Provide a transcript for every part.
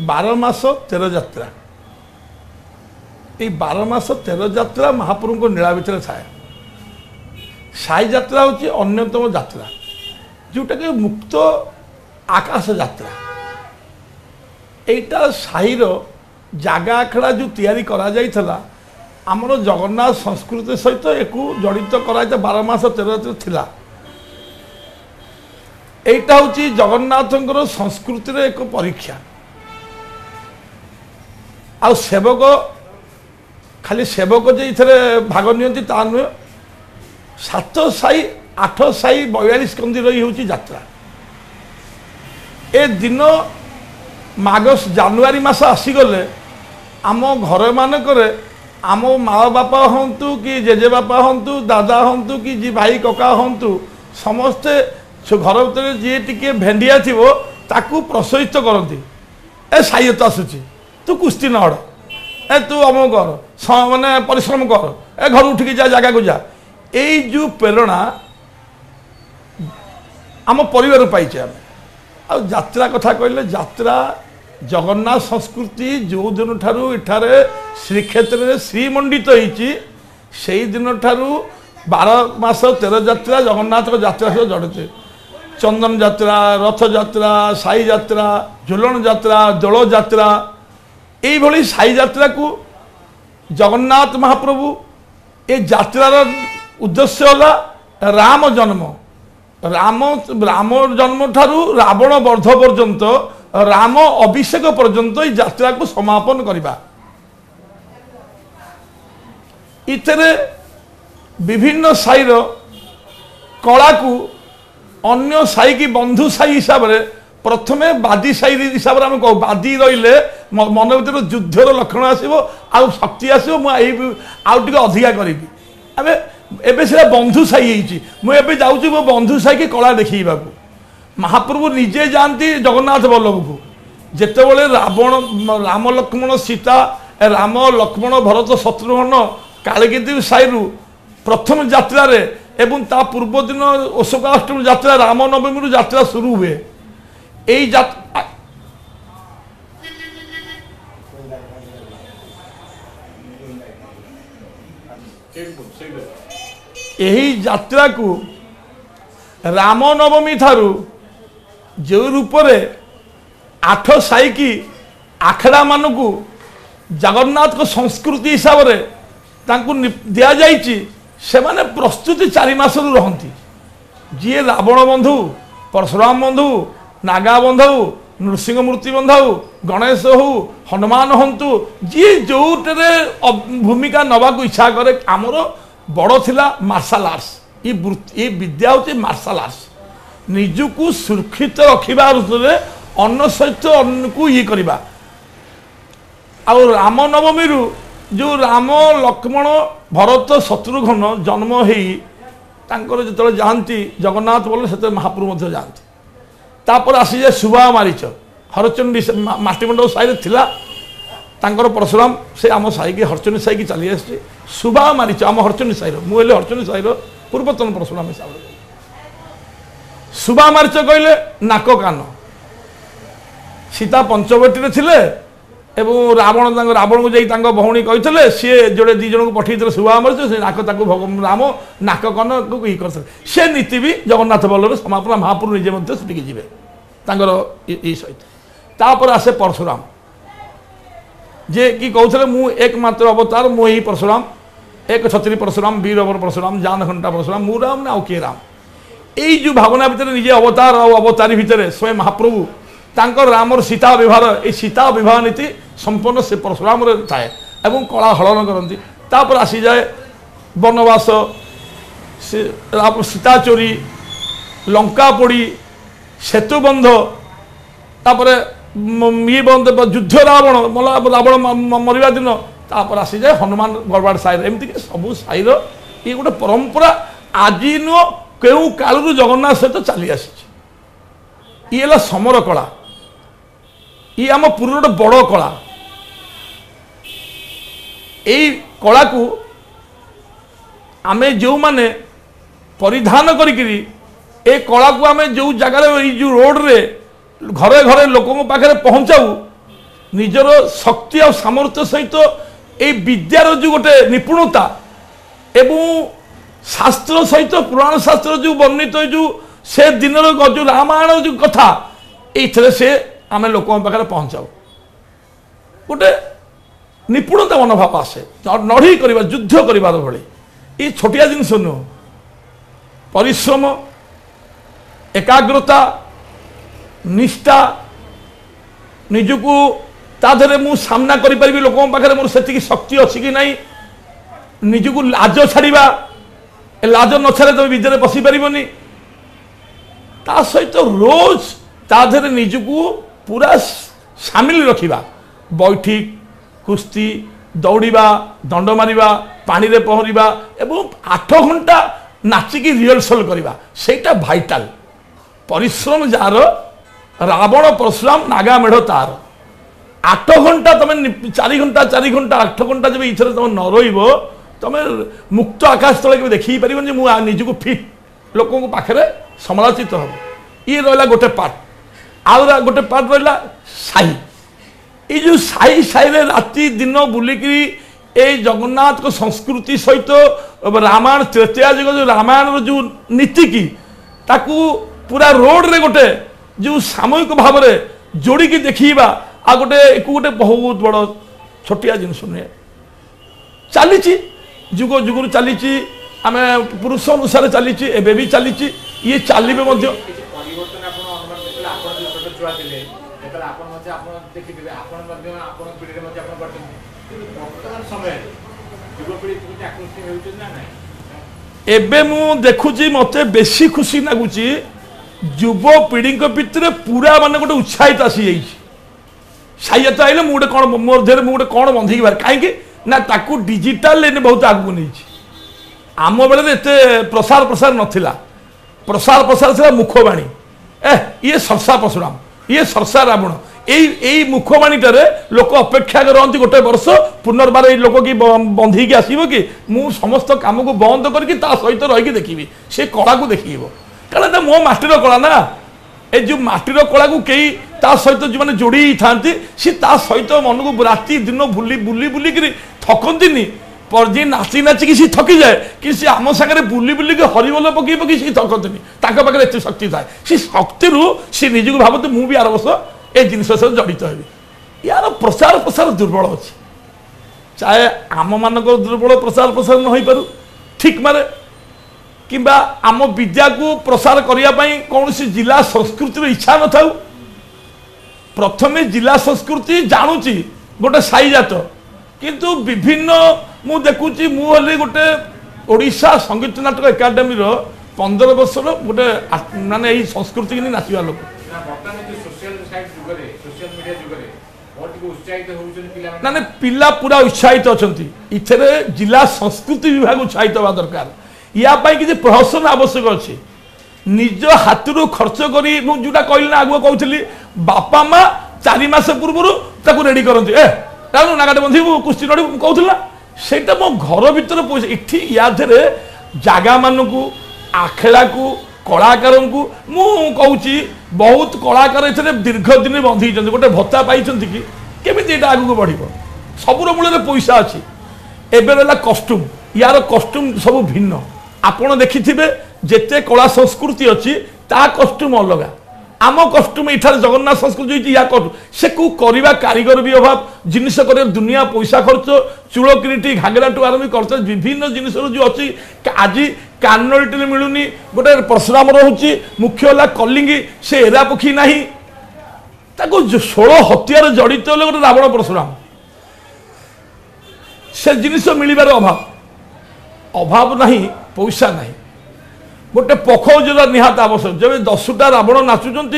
बार मास 13 यात्रा ये 12 मास 13 यात्रा महाप्रभु को नीला भितर थाए। साई यात्रा हूँ अन्यतम यात्रा जोटा कि मुक्त आकाश यात्रा। एटा साईर जागा आखड़ा जो तैयारी करा जाइथला आमर जगन्नाथ संस्कृति सहित एक जड़ित करा 12 मास 13 यात्रा थिला। एटा हूँ जगन्नाथंकर संस्कृतिर एक परीक्षा। आ सेवक खाली सेवक जे इथरे भाग नियंती ता नुहे 7 साई 8 साई 42 कंदी रही होची यात्रा। ए दिन मागस जनवरी मास आसीगले आम घर मानकरे आम माँ बापा हंतु कि जेजे बापा हंतु दादा हंतु कि जी भाई कका हंतु समस्ते घर भीतर जी टिके भेंडिया थिवो ताकू प्रोत्साहित करती ए साईयत आसुची तू कुस्ती नड़ ए तू अमुक कर माने परिश्रम कर ए घर उठिक जा जगह को जा। यही जो प्रेरणा आम परिवार पाइचे आम आ यात्रा कथा कहले यात्रा जगन्नाथ संस्कृति जो दिन ठारू इठारे श्रीक्षेत्र में श्रीमंडित होईची से दिन ठारू 12 मास 13 यात्रा जगन्नाथ यात्रा सहित जड़ित। चंदन यात्रा रथ यात्रा साई यात्रा झुलन यात्रा दोल यात्रा यही साई यात्रा को जगन्नाथ महाप्रभु ये यात्रार उद्देश्य होला राम जन्म। राम जन्म ठारू रावण वर्ध पर्यंत राम अभिषेक पर्यंत ये यात्रा को समापन करवा। इतने विभिन्न साईर कला को अन्य साई की बंधु साई हिसाब से प्रथमे बादी साई हिसाब से कह बादी रही मन भर युद्धर लक्षण आसो आउ शक्ति आसो मुझे अधिका करी एबे से बंधु साई मुझे जाऊँ मो बंधु साई की कला देखा महाप्रभु निजे जाती जगन्नाथ बल्लभ को जितेबले रावण राम लक्ष्मण सीता राम लक्ष्मण भरत शत्रुघ्न कालिकेती साई प्रथम यात्रा एवं ता पूर्व दिन अशोकाष्टमी यात्रा रामनवमी यात्रा शुरू हुए। यही यात्रा को रामनवमी थारू जो रूप में 8 साई की आखड़ा मान को जगन्नाथ को संस्कृति हिसाब से दि जाइए से माने प्रस्तुति 4 मास रहती। जी रावण बंधु परशुराम बंधु नागा बंधु नृसिंह मूर्ति बंधु गणेश हो हनुमान हंतु जी जो भूमिका नवा को इच्छा करे आमर बड़ थिला मार्शल आर्ट्स ये विद्या होती मार्शल आर्ट्स निजको सुरक्षित रखा अन्न सहित अन्न को ये करवा ଆଉ ରାମନବମୀ जो राम लक्ष्मण भरत शत्रुघ्न जन्म हो जो जाती जगन्नाथ बोले से महाप्रभु जाती तापर आसी जाए सुबा मारीच हरचंडी माटीमंड साई थिला तांकर परशुराम से आम साई की हरचंडी साई की चली आसी सुबा मारीच आम हरचंडी साई मुझे हरचंडी साई पूर्वतन परशुराम हिसाब से सुबा मारीच कहले नाक कान सीता पंचवटी थिले एवं रावण रावण को जाई भौणी कहते सी जोड़े दी जन को पठे सुबा मारिच से नाक राम नाक कन को ये कर से नीति भी जगन्नाथ बल्लभ समापन महाप्रभु निजे सेटिकी जी सहित तापर आसे परशुराम जे कि कहते मु एकमात्र अवतार मुझे परशुराम एक छत्री परशुराम वीर अवर परशुराम जान घंटा परशुराम मु राम ना किए राम यही जो भावना भितर निजे अवतार और अवतारी भितर स्वयं महाप्रभु तांकर रामर सीता विवाह ये सीता विवाह नीति संपूर्ण से परशुराम थाए एवं कला हलन करती तापर आसी जाए वनवास सीता चोरी लंका पोड़ी सेतु बंध तापर ये बंध युद्ध रावण मला रावण मरवा दिन तापर आसी जाए हनुमान गड़बाड़ साई एमती सबू साई ये गोटे परंपरा आज नुह क्यों कालू जगन्नाथ सहित चली आसी ये समर कला ये आम पूर्व गोटे बड़ कला यही कला को आमे जो माने परिधान करी कला को आमे जो जगार जो रोड रे घरे घरे लोकों पाखे पहुँचाऊ निजर शक्ति और सामर्थ्य सहित ये विद्यार जो गोटे निपुणता एवं शास्त्र सहित पुराण शास्त्र जो वर्णित जो से दिन जो रामायण जो कथा ये से आमे लोकों पाखे पहुँचाऊ गोटे निपुणता मनोभाव आसे लड़ी कर युद्ध कर भली ये छोटिया जिनस नुह परिश्रम एकाग्रता निष्ठा निजको ताधरे मु सामना करि परिबी लोकों पाखे मोर सेतिकी शक्ति अच्छी कि नहीं निजको लाज छाड़िबा लाज न छाड़े तुम विद्यालय बसी पारिबनी ता सहित रोज ताधरे निजको पूरा सामिल रखिबा बैठिक कुस्ती दौड़ा दंड मारिबा पानी रे पहरिबा एवं 8 घंटा नाचिकी रिहर्सल करवा सेटा भाइटाल परिश्रम जार रावण परशुराम नागा मेढ़ तार 8 घंटा तुम 4 घंटा 8 घंटा जब इथर तुम न रहिबो तुम मुक्त आकाश तले के देखि परिबन जे मु निजको फिट लोकों को पाखरे समालोचित हो ये रहा गोटे पार्ट आउरा गोटे पार्ट रहा साई ये जो साई साई रे राति दिन बुलिकी ए जगन्नाथ को संस्कृति सहित रामायण त्रेतया जुग जो रामायण जो नीति की ताकू पूरा रोड रे गोटे जो सामूहिक भाव में जोड़ी की देखा आ गोटे गोटे बहुत बड़ छोटिया जिनस नुहे चली जुग जुगुरु चली आम पुरुष अनुसार चली एवं भी चली ये चलिए एबे मु देखुची मते बेसी खुशी लगुच युवपीढ़ी भितर पूरा माने गोटे उत्साहित आसी जाइए साइयत आइले मुझे कौन मोर देह मुझे कौन बंधे बाहर कहीं ना ताकू डिजिटाल लेने बहुत आगू नहीं आम बेले एत प्रसार प्रसार नाला प्रसार प्रसार था मुखबाणी ये सरसा परशुराम ये सरसा रावण यही मुखबाणीटारे लोक अपेक्षा करती गोटे वर्ष पुनर्बार लोक कि बंधे आसब कि मु समस्त काम को बंद करके सहित रही देखी से कला को देख कारण मो माटीर कला ना ए जो माटीर कला को कई सहित जो मैंने जोड़ी था सी सहित मन को राति दिन बुली बुली बुलिक थकती पर जी नाची नाचिकी सी थकी जाए कि सी आम सागर बुली बुलिक हरिबोल पकई पकई सी थकती पाखे एत शक्ति थाए सी शक्ति सी निजक भावते मुझे भी आर वर्ष ए जिनस जड़ित हेबी यार प्रचार प्रसार दुर्बल अच्छी चाहे आम मान दुर्बल प्रचार प्रसार न हो पार ठीक मारे कि आम विद्या को प्रसार करने कौन सी जिला संस्कृति इच्छा न था प्रथमे जिला संस्कृति जानूची गोटे साई जात किंतु विभिन्न मु देखुची मुझे गोटे ओडिशा संगीत नाटक एकाडेमी 15 वर्ष गोटे माने संस्कृति की नाचवा लोक ना ना पिला पूरा उत्साहित अच्छा इथे जिला संस्कृति विभाग उत्साहित हवा दरकार या कि प्रहसन आवश्यक अच्छे निज हाथ खर्च करी जोटा कहली ना आगुआ कहली बापा माँ 4 मास पूर्व रेडी करती ए नागाटे बंधु कुस्ती लड़ी कहला सेटा मो घर भीतर पैसा इठी या जगह मानक आखेला को कलाकार को मु कहूँ बहुत कलाकार इतने दीर्घ दिन बंधी गोटे भत्ता पाई कि केमी आगू बढ़ सबूर मूल पैसा अच्छी एवं कस्ट्यूम यार कस्ट्यूम सब भिन्न आपण देखिथिबे जेते कला संस्कृति अच्छी ता कस्ट्यूम अलग आम कस्ट्यूम इठार जगन्नाथ संस्कृति या से को करवा कारीगर भी अभाव जिनिस कर दुनिया पैसा खर्च चूल किरीटी घागरा टू आरम्भ करते विभिन्न जिनिस जो अच्छी आज कानटी मिलूनी गोटे परशुराम रोचे मुख्य है कलिंगी से एरा पक्षी ना 16 हत्यार जड़ित गोटे रावण परशुराम से जिनिस मिलबार अभाव नहीं पैसा नहीं गोटे पखोज निहात आवश्यक जब 10टा रावण नाचुंट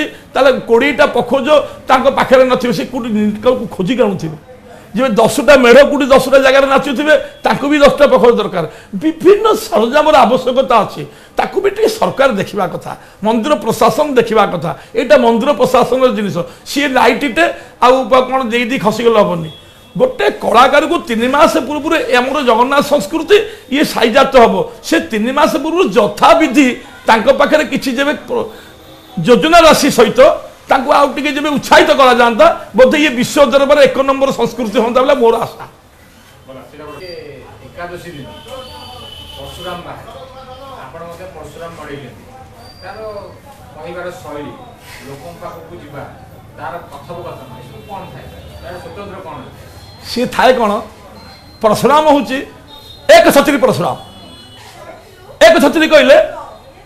20टा पखोज पाखे न खोजिक आणुवे जब 10टा मेढ़ कूटी 10टा जगह नाचुवे भी 10टा पखोज दरकार विभिन्न सरंजाम आवश्यकता अच्छी ताकू भी सरकार देखा कथा मंदिर प्रशासन देखा कथा यहाँ मंदिर प्रशासन जिनिस सी लाइटे आन दे खसीगले हेनी गोटे कलाकार को 3 मास पूर्व आमर जगन्नाथ संस्कृति ये साइजात हम से 3 मास पूर्व यथाविधि पाखे किसी जब योजना राशि सहित जब उत्साहित करा जाता बोधे ये विश्व दरबार 1 नंबर संस्कृति होता बोला मोर आशा सी थाए कौन परशुराम हूँ एक छत्री परशुराम एक छत्री कहले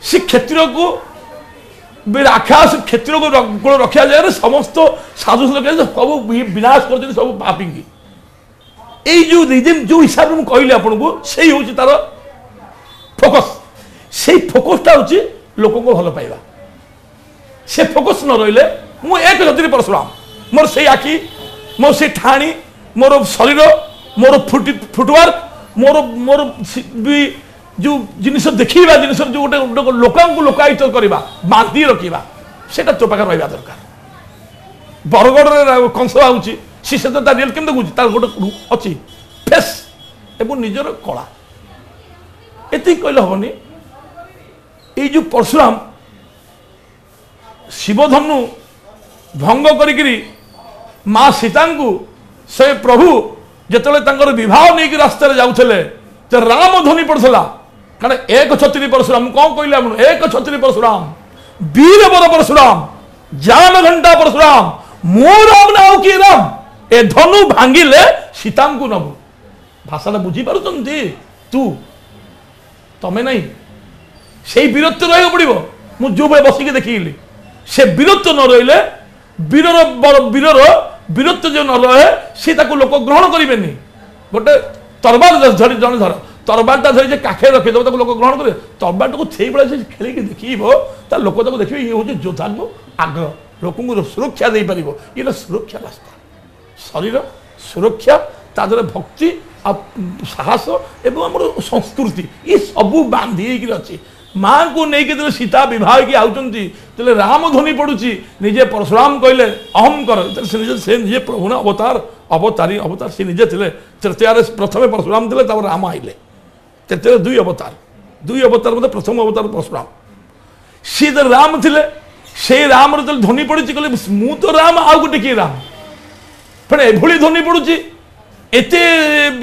सी क्षेत्र को राक्षस क्षेत्र को रखा जाए समस्त साधु सब विनाश कर सब पापी जो रिजन जो हिसाब से कहली आपको से हूँ तार फोकस से फोकसटा हूँ लोक को भल पाइबा से फोकस न रही मु एक छत्री परशुराम मोर से आखि मोर से ठाणी मोर शरीर मोर फुटवर्क मोर मोर भी जो जिनिस देखा जिनिस जो गोटे लोकायित करवा बांधी रखा से तो पाखे रहा दरकार बरगढ़ कंस आऊँगी सी से रियल केम देखुची गोटे अच्छी फेस एवं निजर कला ये कहले हेनी ये जो परशुराम शिवधनु भंग करी माँ सीता से प्रभु जिते विवाह नहीं रास्ता जाऊे तो राम ध्वनि पड़ता कारण एक छत्री परशुराम कौन कहले आप एक छत्री परशुराम वीर बर परशुराम जान घंटा परशुराम मो राम ना किए राम ए धनु भांगिले सीता को नबु भाषा बुझी पार तू तमें नहीं से वीरत्व रहा पड़ो मुझे बसिक देखिली से वीरत्व न रही वीरर वीरत्व जो न रहे सी लोक ग्रहण करें गोटे तरबार धरी जन धर तरबारटा धरी काखे रखीदेव लोक ग्रहण करेंगे तरबार को से खेल देख लोक देखिए ये हूँ योद्धा को आग्रह लोक सुरक्षा दे पार ये सुरक्षा रास्ता शरीर सुरक्षा तादर भक्ति साहस एवं आम संस्कृति ये सबू बांधी अच्छी माँ को लेकिन सीता विवाह की आउचंती राम ध्वनि पड़ुची निजे परशुराम कहले अहम कर से निजे प्रभु ना अवतार अवतारी अवतार से निजे थे तृतीय प्रथम परशुराम थे राम आइले तृतीय 2 अवतार मतलब प्रथम अवतार परशुराम सी राम थे से राम ध्वनि पड़ी कहले मु तो राम आउ गोटे किए राम फिर एभली ध्वनि पड़ुची एते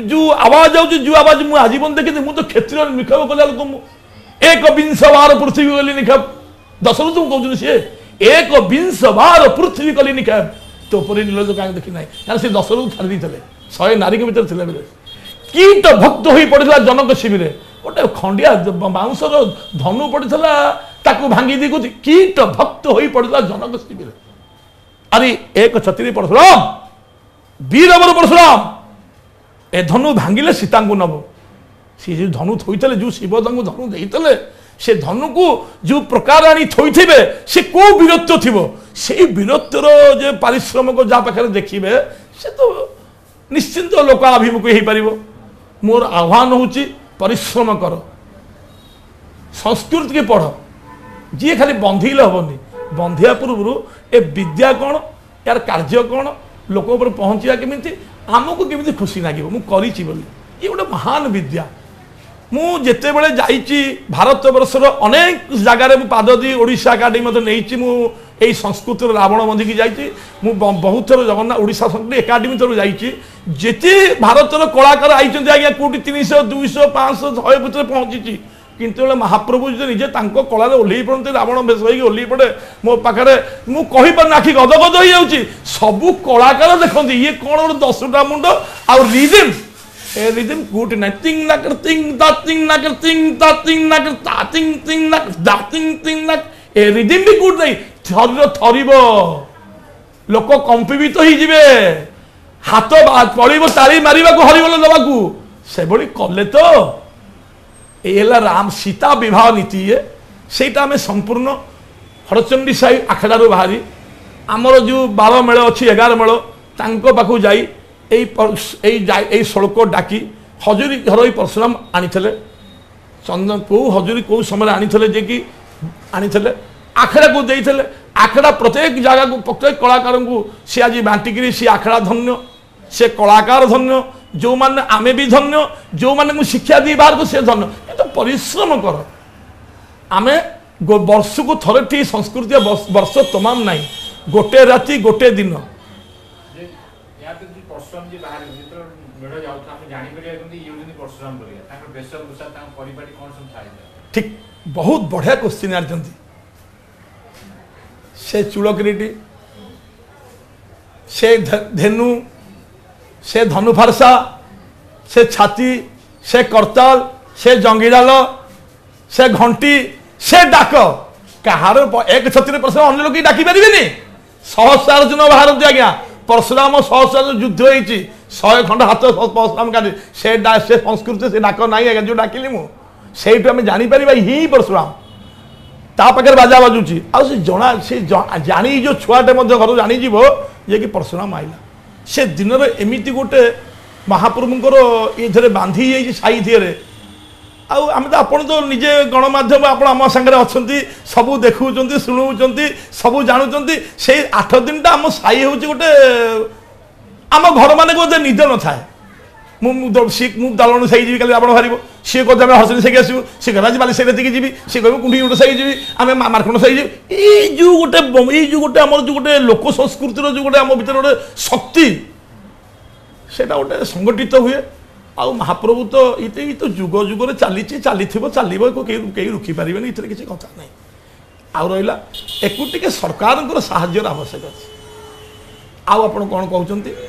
जो आवाज जो आवाज मुझे आजीवन देखी मुझे क्षेत्र निक्षेप कला लोक एक 20 बार पृथ्वी गली निक्षेप दशरथ कहते सी एक 20 बार पृथ्वी गली निक्षेप तो नीलज कहीं देखी ना कारण से दशरथ छाड़ी 100 नारी भर थे कीट भक्त हो पड़ा जनक शिविर गोटे खंडिया बाउंसर धनु पड़ा भांगी दी कौन कीट भक्त हो पड़ा जनक शिविर अरे एक छत्री परशुराम वीर बर परशुराम ए धनु भांगिले सीता को नब सी जो धनु थोड़े जो शिव धनु देते से धनु को जो प्रकार आनी थोड़े से कौ वीरत्व थी से वीरत्वर जो पारिश्रमिक जहाँ पाखे देखिए से तो निश्चिंत लोक अभिमुख हो पार। मोर आह्वान होची परिश्रम कर, संस्कृत के पढ़, जी खाली बंधेले हेनी, बंधिया पूर्व ए विद्या कौन यार कार्य कौन लोक पहुँचा केमी आमको केमी खुशी लगे मुझे ये गोटे महान विद्या। मुझे बड़े जाइए भारत वर्षर अनेक जगार पाद दी ओडिशा एकाडेमी मत नहीं संस्कृत रावण बंधिकी जाइए बहुत थर जगन्नाथ ओडिशा संस्कृत एकाडेमी थर जाइए भारतर कलाकार आई आज्ञा कौटी 300 200 500 100 भितर पहुँची किंतु महाप्रभु जो निजे कलार ओह्ल पड़ते रावण बेश ओह्ल पड़े मो पाखे मुझे पार आखि गदगद हो जाऊँगी सबू कलाकार देखते ये कौन गोटे 10टा मुंड आउ रिदिम ए रिदिम गुड ना तिंग ना कर तिंग दा तिंग ना कर तिंग दा तिंग ना कर ता तिंग ना दा तिंग ना ए रिदिम भी गुड नहीं शरीर थरिब लोक कंपित हो जिवे हाथ पड़ो ताली मारिबा को हरिबोल दबाकू से बड़ी कले तो एला राम सीता विवाह नीति है सेटा आम संपूर्ण हरचंडी साई आखड़ारू बाहरी आमर जो 12 मेल अच्छी 11 मेल तांको पाखु जाई ए श्लोक डाकी हजूरी घर परशुराम आनी चंदन कौ हजूरी कौ समय आनी जे कि आनी आखड़ा को देते आखड़ा प्रत्येक जगह को प्रत्येक कलाकार को सी आज बांटिकी सी आखड़ा धन्य से कलाकार धन्य जो माने आमे भी धन्य जो माने को शिक्षा दी बाहर को से धन्य ये तो परिश्रम कर आमे वर्ष को थरे ठीक संस्कृति वर्ष तमाम नहीं गोटे राति गोटे दिन ठीक बहुत बढ़िया क्वेश्चन आर्जंती से चूड़किरीटी से धेनु से धनुफारसा से छाती से करताल से जंगीडाल से घंटी से डाक कहार एक छत्री परशुराम अन्य लोग डाकी पारे सहस्रार जन बाहर आज्ञा परशुराम सहस्रार युद्ध होती 100 खंड हाथ परशुराम का से संस्कृत से डाक ना आज्ञा जो डाकिली मुझे आम जापर ही परशुराम ता पाखे बाजा बाजुची आ से जानी जो छुआटे घर जानीज ये कि परशुराम आईला से दिन एमती गोटे महाप्रभुंर ये बांधी जाइए साई थी आम तो आप तो निजे गणमाध्यम आप सागर अच्छा सबू देखुं शुणुंट सबू जानुंट से 8 दिन आम साई हूँ गोटे आम घर मान गोटे निद न था मुझे दालन साई जी कल आप बाहर सी कहते हसनी साई आसू सी कह बाली साई राति जी सी कह कुंडी गोटे साई जी आम मार्कंड साई जी ये जो गोटे आम जो गोटे लोक संस्कृतिर जो गोटे आम भर गोटे शक्ति से गोटे संगठित हुए आउ महाप्रभु तो ये तो जुग जुगर चली चलो कहीं रुखी पारे ये किसी कथा ना आउ रहा एक सरकार साहाय्य आवश्यक अच्छे आउ आप कौन कहते